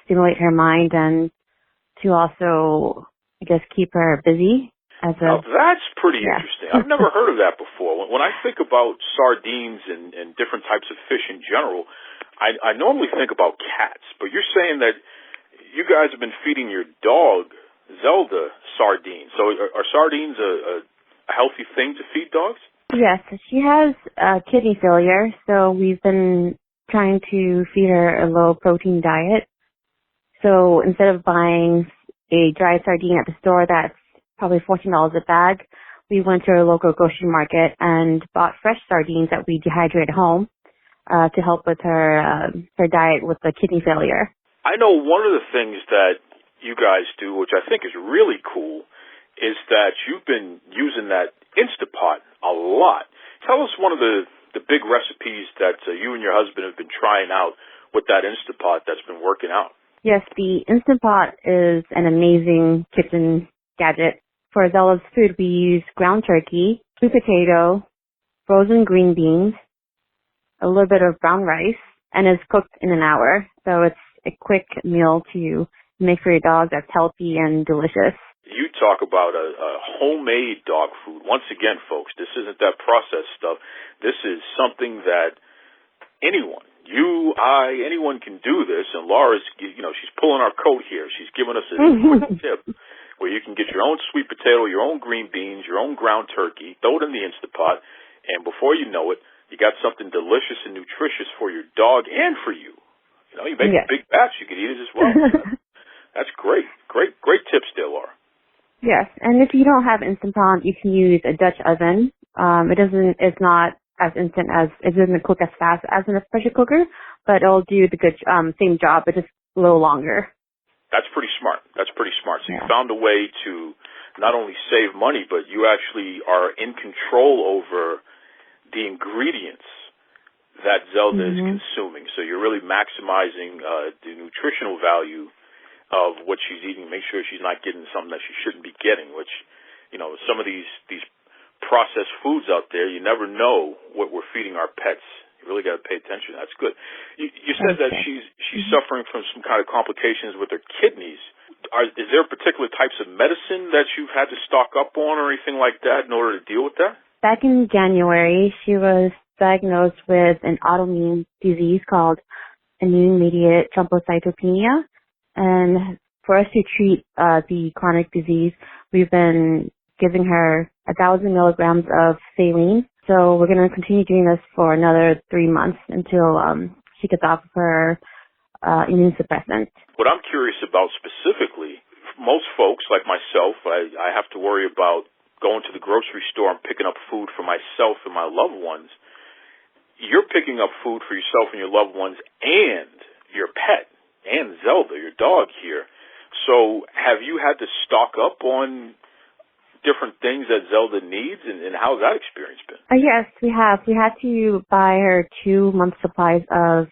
stimulate her mind and to also, I guess, keep her busy. Now, that's pretty interesting. I've never heard of that before. When I think about sardines and different types of fish in general, I normally think about cats, but you're saying that you guys have been feeding your dog, Zelda, sardines. So are sardines a healthy thing to feed dogs? Yes, she has kidney failure, so we've been trying to feed her a low-protein diet. So instead of buying a dried sardine at the store that's probably $14 a bag, we went to a local grocery market and bought fresh sardines that we dehydrate at home to help with her diet with the kidney failure. I know one of the things that you guys do, which I think is really cool, is that you've been using that Instapot a lot. Tell us one of the big recipes that you and your husband have been trying out with that Instapot that's been working out. Yes, the Instant Pot is an amazing kitchen gadget. For Zelda's food, we use ground turkey, sweet potato, frozen green beans, a little bit of brown rice, and it's cooked in an hour. So it's a quick meal to make for your dog that's healthy and delicious. You talk about a homemade dog food. Once again, folks, this isn't that processed stuff. This is something that anyone, you, I, anyone can do this. And Laura's, she's pulling our coat here. She's giving us a quick tip where you can get your own sweet potato, your own green beans, your own ground turkey, throw it in the Instapot, and before you know it, you got something delicious and nutritious for your dog and for you. You make a big batch, you can eat it as well. That's great. Great tips there, Laura. Yes, and if you don't have Instant Pot, you can use a Dutch oven. It's not as instant as, it doesn't cook as fast as in a pressure cooker, but it'll do the good, same job, but just a little longer. That's pretty smart. So you found a way to not only save money, but you actually are in control over the ingredients that Zelda is consuming. So you're really maximizing the nutritional value of what she's eating. Make sure she's not getting something that she shouldn't be getting, which, some of these processed foods out there, you never know what we're feeding our pets. You really got to pay attention. That's good. You said that she's suffering from some kind of complications with her kidneys. Is there particular types of medicine that you've had to stock up on or anything like that in order to deal with that? Back in January, she was diagnosed with an autoimmune disease called immune-mediated thrombocytopenia. And for us to treat the chronic disease, we've been giving her 1,000 milligrams of saline. So we're going to continue doing this for another 3 months until she gets off of her immune suppressant. What I'm curious about specifically, most folks like myself, I have to worry about going to the grocery store and picking up food for myself and my loved ones. You're picking up food for yourself and your loved ones and your pet and Zelda, your dog here. So have you had to stock up on different things that Zelda needs, and how's that experience been? Yes, we have. We had to buy her 2 months supplies of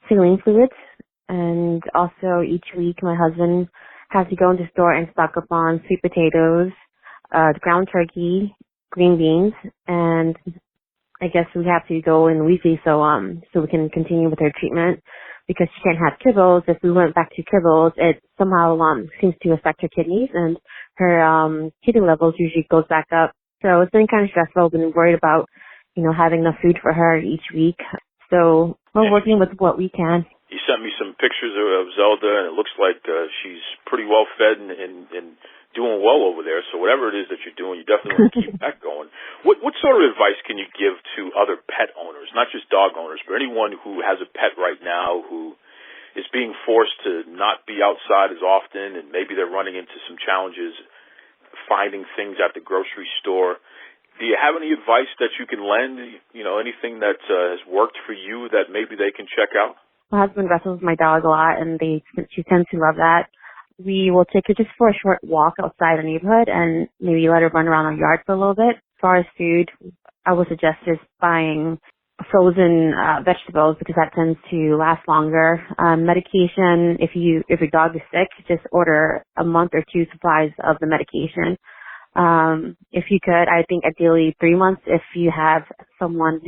saline fluids, and also each week my husband has to go into the store and stock up on sweet potatoes, ground turkey, green beans, and I guess we have to go in weekly so we can continue with her treatment because she can't have kibbles. If we went back to kibbles, it somehow seems to affect her kidneys, and her kidney levels usually goes back up. So it's been kind of stressful. I've been worried about, having enough food for her each week. So we're working with what we can. You sent me some pictures of Zelda, and it looks like she's pretty well fed and doing well over there. So whatever it is that you're doing, you definitely want to keep that going. What sort of advice can you give to other pet owners, not just dog owners, but anyone who has a pet right now who is being forced to not be outside as often, and maybe they're running into some challenges finding things at the grocery store? Do you have any advice that you can lend, anything that has worked for you that maybe they can check out? My husband wrestles with my dog a lot, and she tends to love that. We will take her just for a short walk outside the neighborhood and maybe let her run around our yard for a little bit. As far as food, I would suggest just buying frozen vegetables because that tends to last longer. Medication, if your dog is sick, just order a month or 2 supplies of the medication. If you could, I think ideally 3 months if you have someone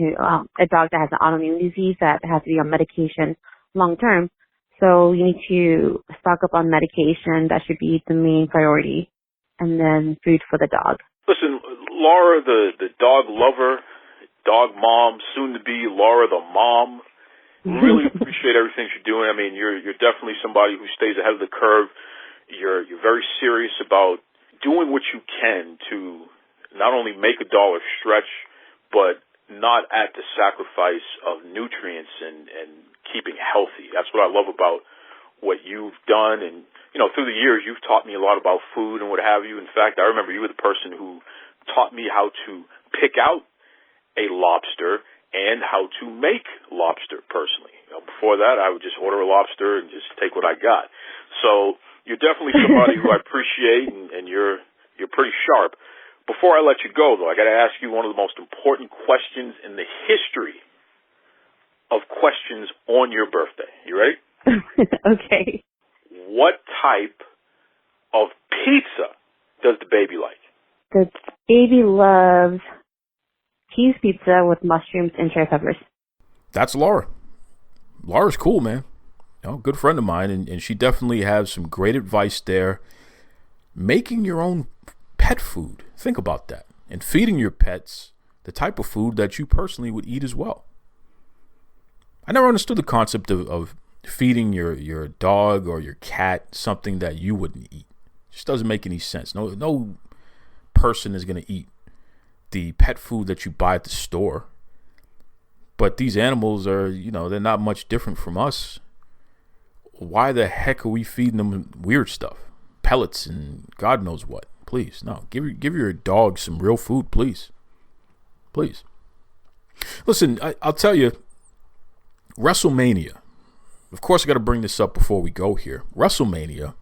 a dog that has an autoimmune disease that has to be on medication long term. So you need to stock up on medication. That should be the main priority. And then food for the dog. Listen, Laura, the dog lover, dog mom, soon to be Laura the mom, really appreciate everything you're doing. I mean, you're definitely somebody who stays ahead of the curve. You're very serious about doing what you can to not only make a dollar stretch, but not at the sacrifice of nutrients and keeping healthy. That's what I love about what you've done. And, through the years, you've taught me a lot about food and what have you. In fact, I remember you were the person who taught me how to pick out a lobster and how to make lobster personally. Before that, I would just order a lobster and just take what I got. So you're definitely somebody who I appreciate, and you're pretty sharp. Before I let you go, though, I got to ask you one of the most important questions in the history of questions on your birthday. You ready? Okay. What type of pizza does the baby like? The baby loves cheese pizza with mushrooms and cherry peppers. That's Laura. Laura's cool, man. Good friend of mine, and she definitely has some great advice there. Making your own pet food. Think about that. And feeding your pets the type of food that you personally would eat as well. I never understood the concept of feeding your dog or your cat something that you wouldn't eat. It just doesn't make any sense. No person is going to eat the pet food that you buy at the store. But these animals are, they're not much different from us. Why the heck are we feeding them weird stuff? Pellets and God knows what. Please, no. Give your dog some real food, please. Please. Listen, I'll tell you, WrestleMania of course, I got to bring this up before we go here. WrestleMania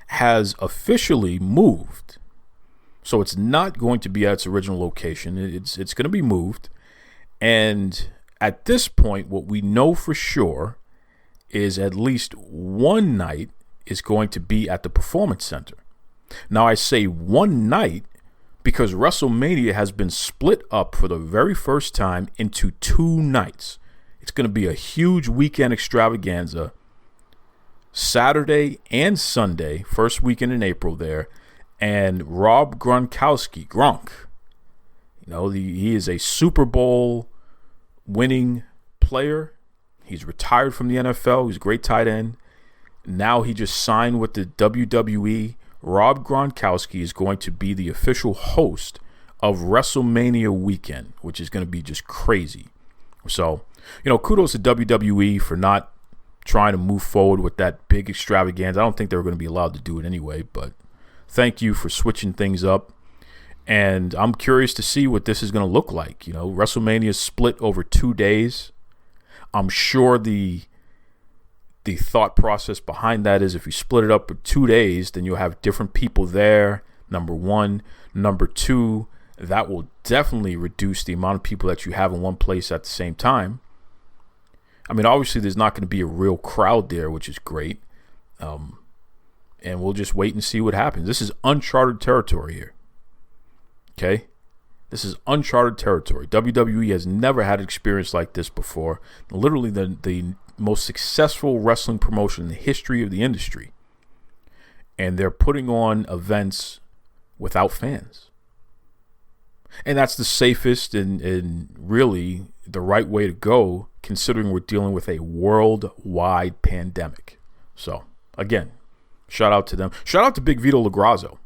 has officially moved. So it's not going to be at its original location. It's going to be moved. And at this point, what we know for sure is at least one night is going to be at the Performance Center. Now, I say one night because WrestleMania has been split up for the very first time into 2 nights. It's going to be a huge weekend extravaganza, Saturday and Sunday, first weekend in April there. And Rob Gronkowski, Gronk, he is a Super Bowl winning player. He's retired from the NFL. He's a great tight end. Now he just signed with the WWE. Rob Gronkowski is going to be the official host of WrestleMania weekend, which is going to be just crazy. So, kudos to WWE for not trying to move forward with that big extravaganza. I don't think they were going to be allowed to do it anyway, but thank you for switching things up. And I'm curious to see what this is going to look like. WrestleMania is split over 2 days. I'm sure the thought process behind that is if you split it up for 2 days, then you'll have different people there, number one. Number two, that will definitely reduce the amount of people that you have in one place at the same time. I mean, obviously, there's not going to be a real crowd there, which is great. And we'll just wait and see what happens. This is uncharted territory here. Okay? This is uncharted territory. WWE has never had an experience like this before. Literally the most successful wrestling promotion in the history of the industry. And they're putting on events without fans. And that's the safest and really the right way to go, considering we're dealing with a worldwide pandemic. So, again, shout out to them. Shout out to Big Vito LaGrazzo.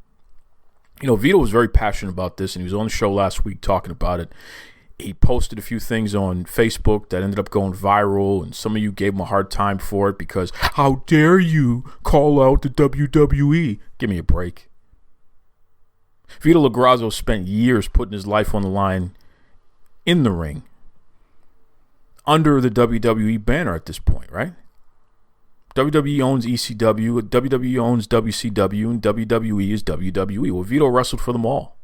Vito was very passionate about this, and he was on the show last week talking about it. He posted a few things on Facebook that ended up going viral, and some of you gave him a hard time for it because, how dare you call out the WWE? Give me a break. Vito LaGrazzo spent years putting his life on the line in the ring under the WWE banner at this point, right? WWE owns ECW, WWE owns WCW, and WWE is WWE. Well, Vito wrestled for them all.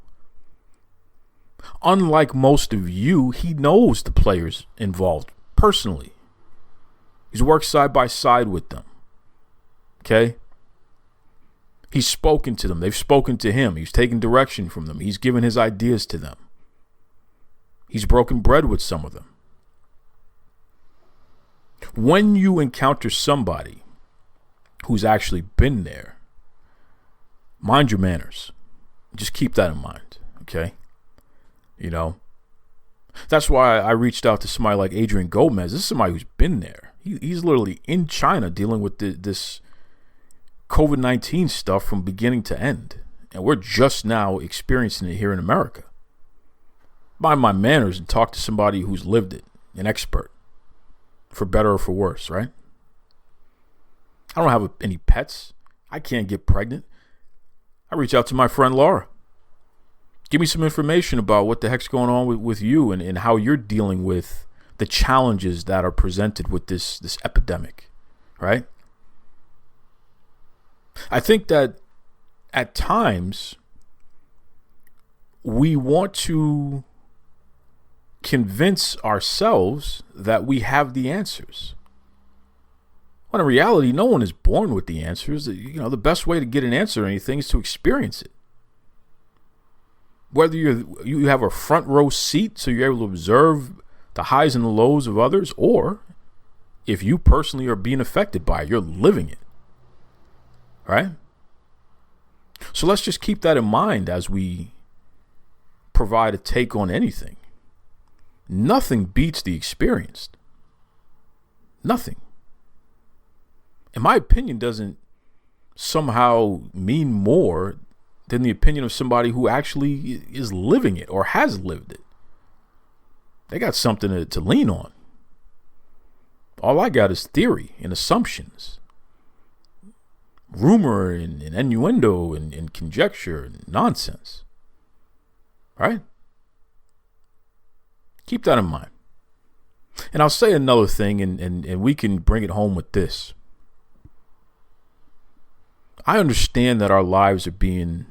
Unlike most of you, he knows the players involved personally. He's worked side by side with them. Okay? He's spoken to them. They've spoken to him. He's taken direction from them. He's given his ideas to them. He's broken bread with some of them. When you encounter somebody who's actually been there, mind your manners. Just keep that in mind, okay? That's why I reached out to somebody like Adrian Gomez. This is somebody who's been there. He's literally in China dealing with this COVID-19 stuff from beginning to end. And we're just now experiencing it here in America. Mind my manners and talk to somebody who's lived it, an expert. For better or for worse, right? I don't have any pets. I can't get pregnant. I reach out to my friend Laura. Give me some information about what the heck's going on with you and how you're dealing with the challenges that are presented with this epidemic, right? I think that at times we want to convince ourselves that we have the answers. When in reality, no one is born with the answers. The best way to get an answer to anything is to experience it. Whether you have a front row seat so you're able to observe the highs and the lows of others, or if you personally are being affected by it, you're living it. Right? So let's just keep that in mind as we provide a take on anything. Nothing beats the experienced. Nothing. And my opinion doesn't somehow mean more than the opinion of somebody who actually is living it or has lived it. They got something to lean on. All I got is theory and assumptions, rumor and innuendo and conjecture and nonsense. Right? Keep that in mind. And I'll say another thing, and we can bring it home with this. I understand that our lives are being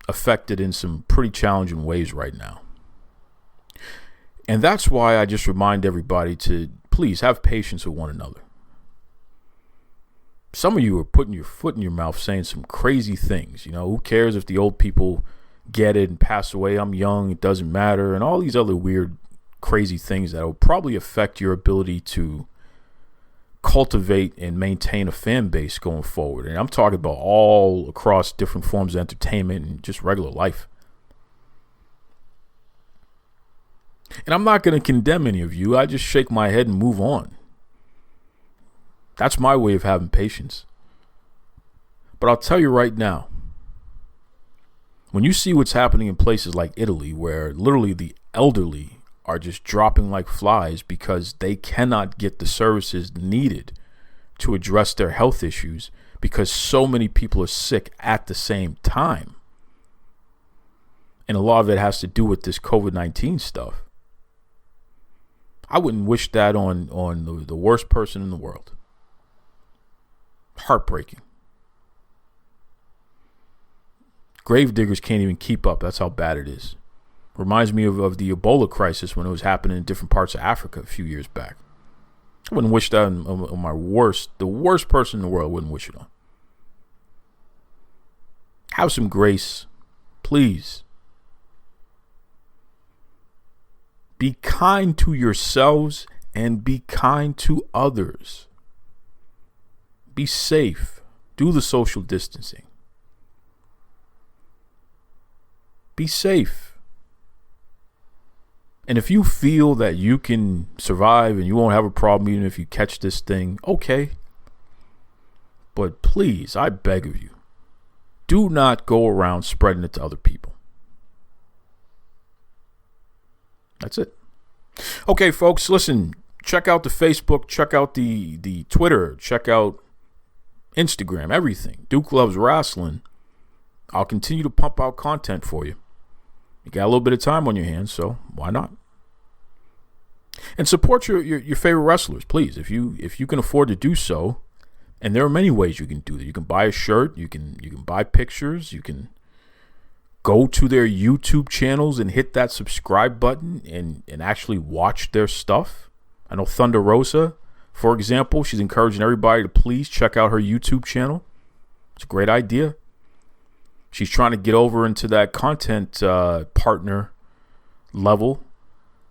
affected in some pretty challenging ways right now. And that's why I just remind everybody to please have patience with one another. Some of you are putting your foot in your mouth saying some crazy things. You know, who cares if the old people get it and pass away? I'm young, it doesn't matter. And all these other weird, crazy things that will probably affect your ability to cultivate and maintain a fan base going forward. And I'm talking about all across different forms of entertainment and just regular life. And I'm not going to condemn any of you. I just shake my head and move on. That's my way of having patience. But I'll tell you right now, when you see what's happening in places like Italy, where literally the elderly are just dropping like flies because they cannot get the services needed to address their health issues because so many people are sick at the same time. And a lot of it has to do with this COVID-19 stuff. I wouldn't wish that on the worst person in the world. Heartbreaking. Gravediggers can't even keep up. That's how bad it is. Reminds me of the Ebola crisis when it was happening in different parts of Africa a few years back. I wouldn't wish that on the worst person in the world. I wouldn't wish it on. Have some grace, please. Be kind to yourselves and be kind to others. Be safe. Do the social distancing. Be safe. And if you feel that you can survive and you won't have a problem even if you catch this thing, okay. But please, I beg of you, do not go around spreading it to other people. That's it. Okay, folks, listen, check out the Facebook, check out the Twitter, check out Instagram, everything. Duke Loves Rasslin. I'll continue to pump out content for you. You got a little bit of time on your hands, so why not? And support your favorite wrestlers, please. If you can afford to do so, and there are many ways you can do that. You can buy a shirt, you can buy pictures, you can go to their YouTube channels and hit that subscribe button and actually watch their stuff. I know Thunder Rosa, for example, she's encouraging everybody to please check out her YouTube channel. It's a great idea. She's trying to get over into that content partner level.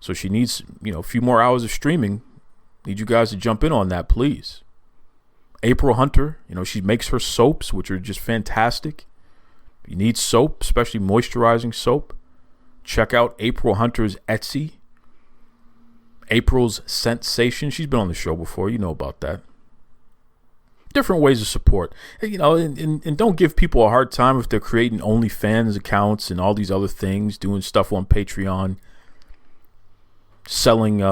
So she needs, a few more hours of streaming. Need you guys to jump in on that, please. April Hunter, she makes her soaps, which are just fantastic. If you need soap, especially moisturizing soap, check out April Hunter's Etsy. April's Sensation. She's been on the show before. You know about that. Different ways of support. And don't give people a hard time if they're creating OnlyFans accounts and all these other things, doing stuff on Patreon, selling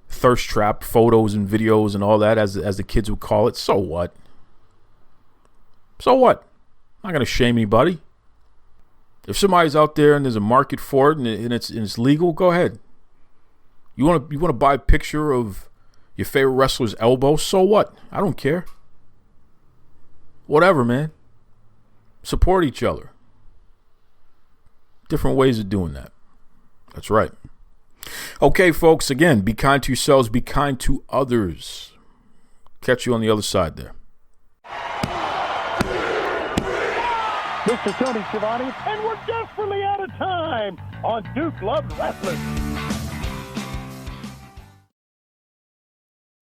thirst trap photos and videos and all that, as the kids would call it. So what? So what? I'm not going to shame anybody. If somebody's out there and there's a market for it and it's legal, go ahead. You want to buy a picture of your favorite wrestler's elbow? So what? I don't care. Whatever, man. Support each other. Different ways of doing that. That's right. Okay, folks, again, be kind to yourselves, be kind to others. Catch you on the other side there. Mr. Tony Schiavone, and we're desperately out of time on Duke Loves Wrestling.